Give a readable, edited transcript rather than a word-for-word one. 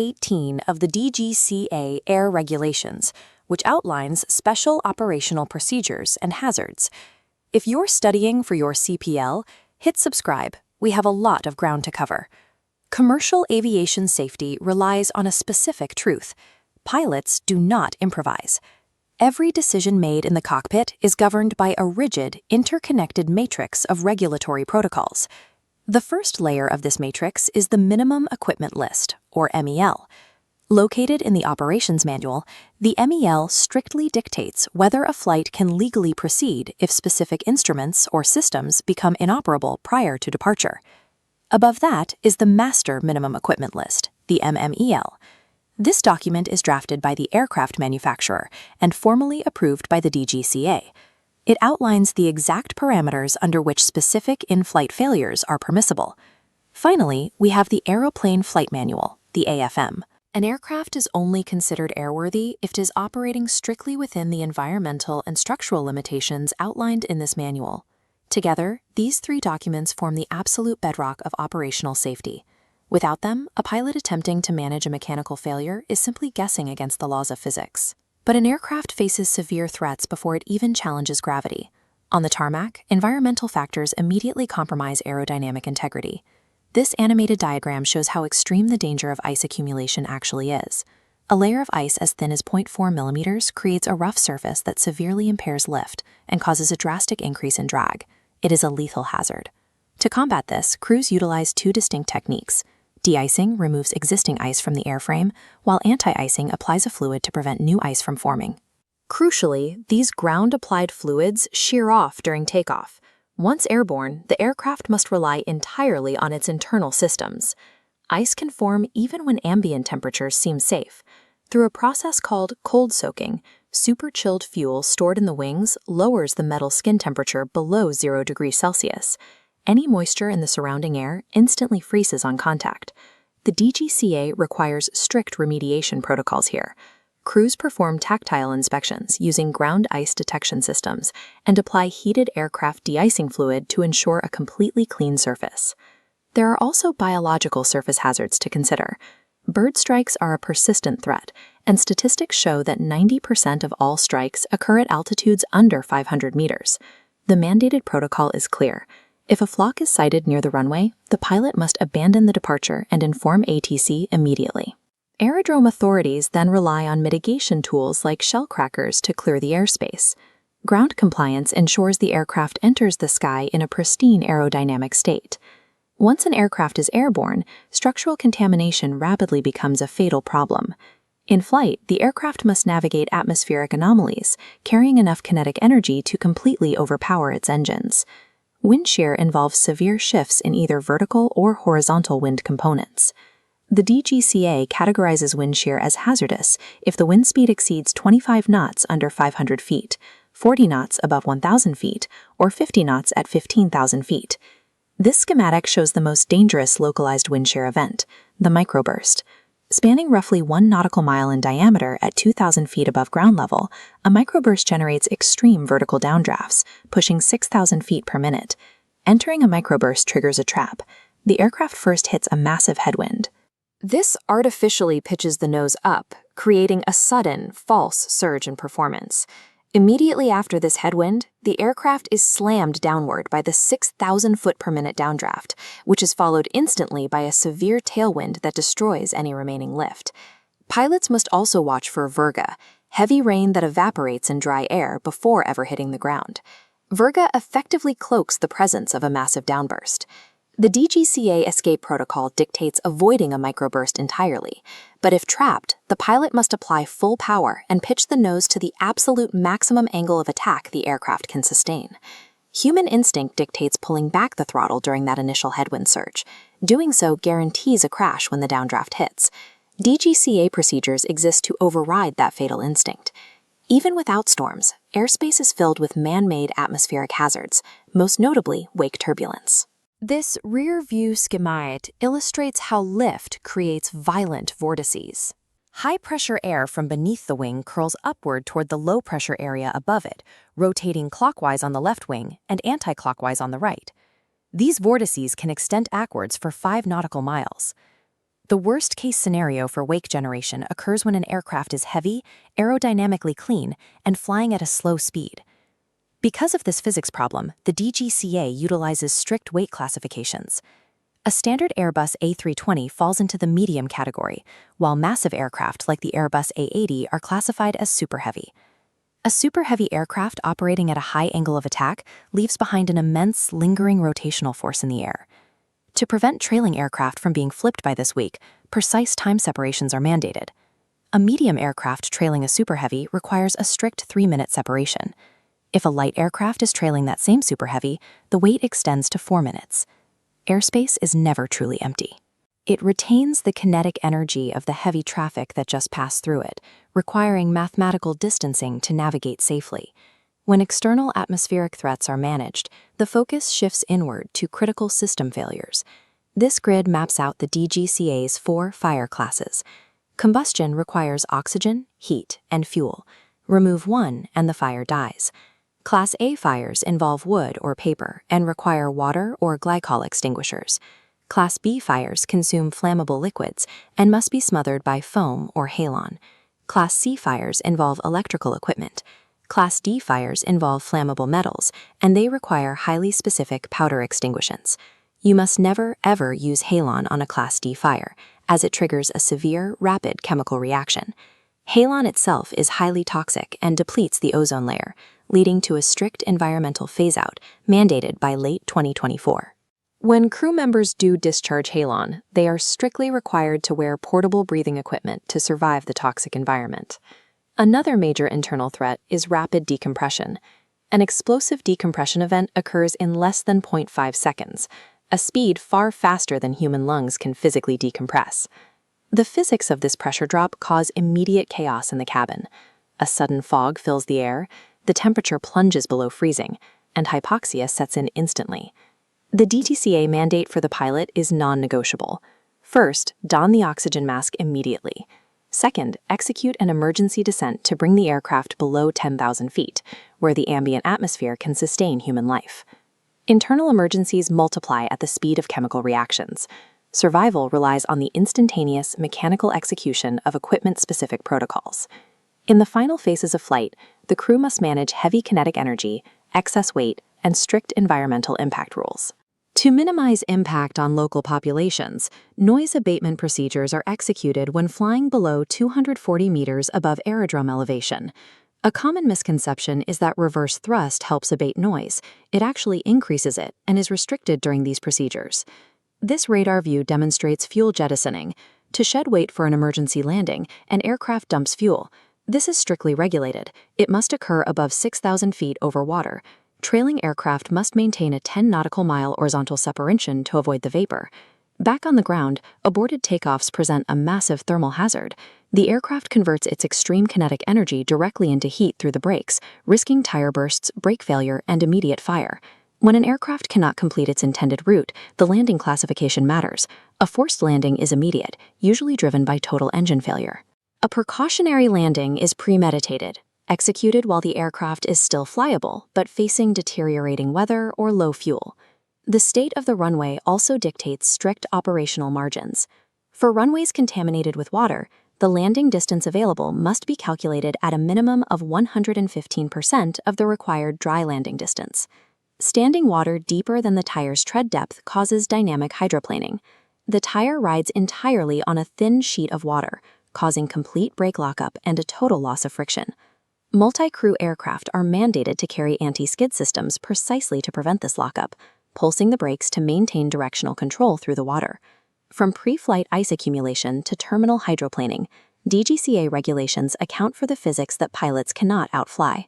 18 of the DGCA Air Regulations, which outlines special operational procedures and hazards. If you're studying for your CPL, hit subscribe. We have a lot of ground to cover. Commercial aviation safety relies on a specific truth. Pilots do not improvise. Every decision made in the cockpit is governed by a rigid, interconnected matrix of regulatory protocols. The first layer of this matrix is the Minimum Equipment List, or MEL. Located in the Operations Manual, the MEL strictly dictates whether a flight can legally proceed if specific instruments or systems become inoperable prior to departure. Above that is the Master Minimum Equipment List, the MMEL. This document is drafted by the aircraft manufacturer and formally approved by the DGCA. It outlines the exact parameters under which specific in-flight failures are permissible. Finally, we have the Aeroplane Flight Manual, the AFM. An aircraft is only considered airworthy if it is operating strictly within the environmental and structural limitations outlined in this manual. Together, these three documents form the absolute bedrock of operational safety. Without them, a pilot attempting to manage a mechanical failure is simply guessing against the laws of physics. But an aircraft faces severe threats before it even challenges gravity. On the tarmac, environmental factors immediately compromise aerodynamic integrity. This animated diagram shows how extreme the danger of ice accumulation actually is. A layer of ice as thin as 0.4 millimeters creates a rough surface that severely impairs lift and causes a drastic increase in drag. It is a lethal hazard. To combat this, crews utilize two distinct techniques. De-icing removes existing ice from the airframe, while anti-icing applies a fluid to prevent new ice from forming. Crucially, these ground-applied fluids shear off during takeoff. Once airborne, the aircraft must rely entirely on its internal systems. Ice can form even when ambient temperatures seem safe. Through a process called cold soaking, super-chilled fuel stored in the wings lowers the metal skin temperature below 0 degrees Celsius. Any moisture in the surrounding air instantly freezes on contact. The DGCA requires strict remediation protocols here. Crews perform tactile inspections using ground ice detection systems and apply heated aircraft de-icing fluid to ensure a completely clean surface. There are also biological surface hazards to consider. Bird strikes are a persistent threat, and statistics show that 90% of all strikes occur at altitudes under 500 meters. The mandated protocol is clear. If a flock is sighted near the runway, the pilot must abandon the departure and inform ATC immediately. Aerodrome authorities then rely on mitigation tools like shell crackers to clear the airspace. Ground compliance ensures the aircraft enters the sky in a pristine aerodynamic state. Once an aircraft is airborne, structural contamination rapidly becomes a fatal problem. In flight, the aircraft must navigate atmospheric anomalies, carrying enough kinetic energy to completely overpower its engines. Wind shear involves severe shifts in either vertical or horizontal wind components. The DGCA categorizes wind shear as hazardous if the wind speed exceeds 25 knots under 500 feet, 40 knots above 1,000 feet, or 50 knots at 15,000 feet. This schematic shows the most dangerous localized wind shear event, the microburst. Spanning roughly 1 nautical mile in diameter at 2,000 feet above ground level, a microburst generates extreme vertical downdrafts, pushing 6,000 feet per minute. Entering a microburst triggers a trap. The aircraft first hits a massive headwind. This artificially pitches the nose up, creating a sudden, false surge in performance. Immediately after this headwind, the aircraft is slammed downward by the 6,000 foot per minute downdraft, which is followed instantly by a severe tailwind that destroys any remaining lift. Pilots must also watch for virga, heavy rain that evaporates in dry air before ever hitting the ground. Virga effectively cloaks the presence of a massive downburst. The DGCA escape protocol dictates avoiding a microburst entirely, but if trapped, the pilot must apply full power and pitch the nose to the absolute maximum angle of attack the aircraft can sustain. Human instinct dictates pulling back the throttle during that initial headwind surge. Doing so guarantees a crash when the downdraft hits. DGCA procedures exist to override that fatal instinct. Even without storms, airspace is filled with man-made atmospheric hazards, most notably wake turbulence. This rear-view schematic illustrates how lift creates violent vortices. High-pressure air from beneath the wing curls upward toward the low-pressure area above it, rotating clockwise on the left wing and anti-clockwise on the right. These vortices can extend backwards for 5 nautical miles. The worst-case scenario for wake generation occurs when an aircraft is heavy, aerodynamically clean, and flying at a slow speed. Because of this physics problem, the DGCA utilizes strict weight classifications. A standard Airbus A320 falls into the medium category, while massive aircraft like the Airbus A80 are classified as super heavy. A super heavy aircraft operating at a high angle of attack leaves behind an immense, lingering rotational force in the air. To prevent trailing aircraft from being flipped by this wake, precise time separations are mandated. A medium aircraft trailing a super heavy requires a strict 3-minute separation. If a light aircraft is trailing that same super heavy, the wait extends to 4 minutes. Airspace is never truly empty. It retains the kinetic energy of the heavy traffic that just passed through it, requiring mathematical distancing to navigate safely. When external atmospheric threats are managed, the focus shifts inward to critical system failures. This grid maps out the DGCA's 4 fire classes. Combustion requires oxygen, heat, and fuel. Remove one, and the fire dies. Class A fires involve wood or paper and require water or glycol extinguishers. Class B fires consume flammable liquids and must be smothered by foam or halon. Class C fires involve electrical equipment. Class D fires involve flammable metals, and they require highly specific powder extinguishants. You must never, ever use halon on a Class D fire, as it triggers a severe, rapid chemical reaction. Halon itself is highly toxic and depletes the ozone layer, leading to a strict environmental phase-out mandated by late 2024. When crew members do discharge halon, they are strictly required to wear portable breathing equipment to survive the toxic environment. Another major internal threat is rapid decompression. An explosive decompression event occurs in less than 0.5 seconds, a speed far faster than human lungs can physically decompress. The physics of this pressure drop cause immediate chaos in the cabin. A sudden fog fills the air, the temperature plunges below freezing, and hypoxia sets in instantly. The DGCA mandate for the pilot is non-negotiable. First, don the oxygen mask immediately. Second, execute an emergency descent to bring the aircraft below 10,000 feet, where the ambient atmosphere can sustain human life. Internal emergencies multiply at the speed of chemical reactions. Survival relies on the instantaneous mechanical execution of equipment-specific protocols. In the final phases of flight, the crew must manage heavy kinetic energy, excess weight, and strict environmental impact rules. To minimize impact on local populations, noise abatement procedures are executed when flying below 240 meters above aerodrome elevation. A common misconception is that reverse thrust helps abate noise. It actually increases it and is restricted during these procedures. This radar view demonstrates fuel jettisoning. To shed weight for an emergency landing, an aircraft dumps fuel. This is strictly regulated. It must occur above 6,000 feet over water. Trailing aircraft must maintain a 10 nautical mile horizontal separation to avoid the vapor. Back on the ground, aborted takeoffs present a massive thermal hazard. The aircraft converts its extreme kinetic energy directly into heat through the brakes, risking tire bursts, brake failure, and immediate fire. When an aircraft cannot complete its intended route, the landing classification matters. A forced landing is immediate, usually driven by total engine failure. A precautionary landing is premeditated, executed while the aircraft is still flyable, but facing deteriorating weather or low fuel. The state of the runway also dictates strict operational margins. For runways contaminated with water, the landing distance available must be calculated at a minimum of 115% of the required dry landing distance. Standing water deeper than the tire's tread depth causes dynamic hydroplaning. The tire rides entirely on a thin sheet of water, causing complete brake lockup and a total loss of friction. Multi-crew aircraft are mandated to carry anti-skid systems precisely to prevent this lockup, pulsing the brakes to maintain directional control through the water. From pre-flight ice accumulation to terminal hydroplaning, DGCA regulations account for the physics that pilots cannot outfly.